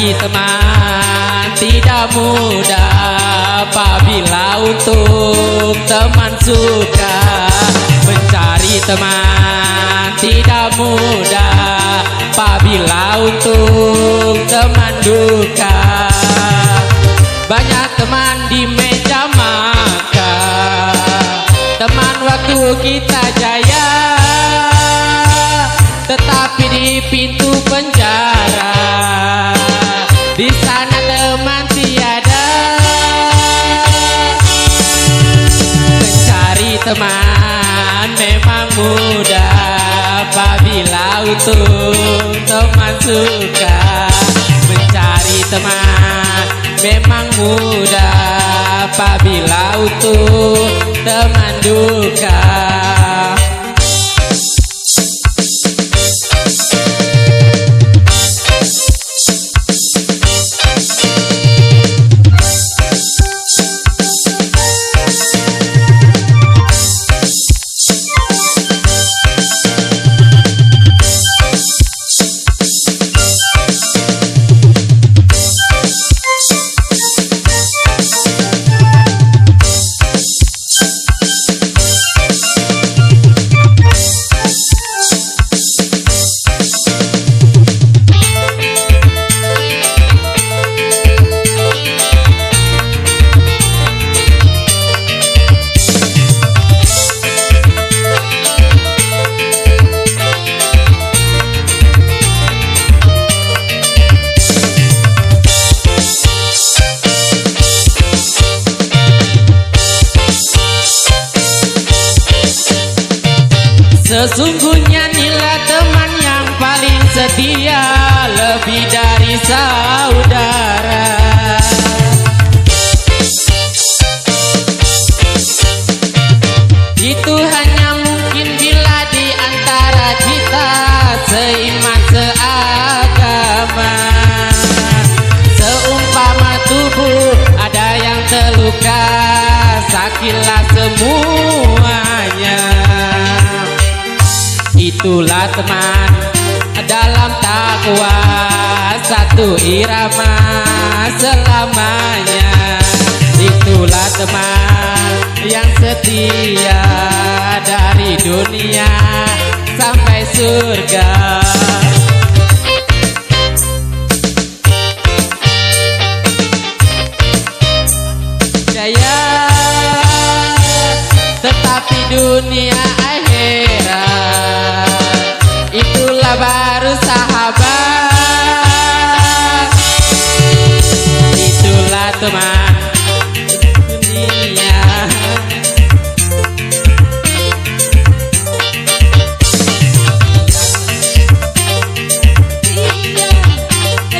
Mencari teman tidak mudah apabila untuk teman suka. Mencari teman tidak mudah apabila untuk teman duka. Banyak teman di meja makan, teman waktu kita jaya, tetapi di pintu penjara, di sana teman tiada. Mencari teman memang mudah apabila untuk teman suka. Mencari teman memang mudah apabila untuk teman duka. Sesungguhnya nilai teman yang paling setia lebih dari saudara. Itu hanya mungkin bila di antara kita seiman seagama. Seumpama tubuh ada yang terluka, sakitlah semuanya. Itulah teman dalam takwa, satu irama selamanya. Itulah teman yang setia dari dunia sampai surga. Jaya tetapi dunia akhirat, itulah baru sahabat. Itulah teman dunia.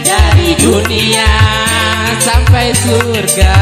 Dari dunia sampai surga.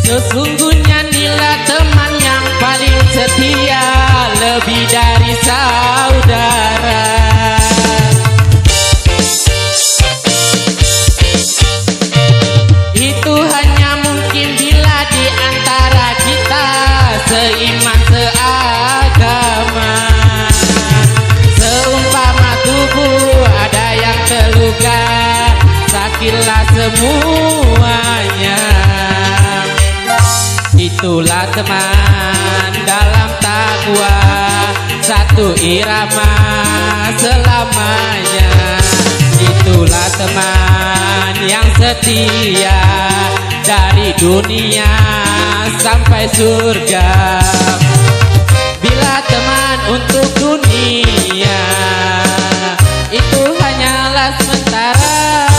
Sesungguhnya nilai teman yang paling setia lebih dari saudara. Itu hanya mungkin bila di antara kita seiman seagama. Seumpama tubuh ada yang terluka, sakitlah semuanya. Itulah teman dalam takwa, satu irama selamanya. Itu Itulah teman yang setia dari dunia sampai surga. Bila teman untuk dunia itu hanyalah sementara,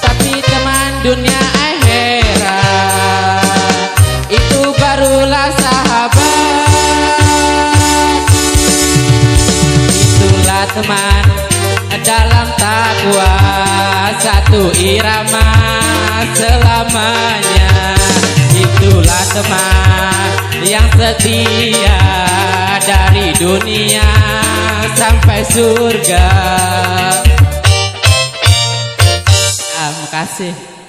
tapi teman dunia akhirat itu barulah sahabat. Itulah teman dalam takwa, satu irama selamanya. Itulah teman yang setia dari dunia sampai surga. Terima kasih.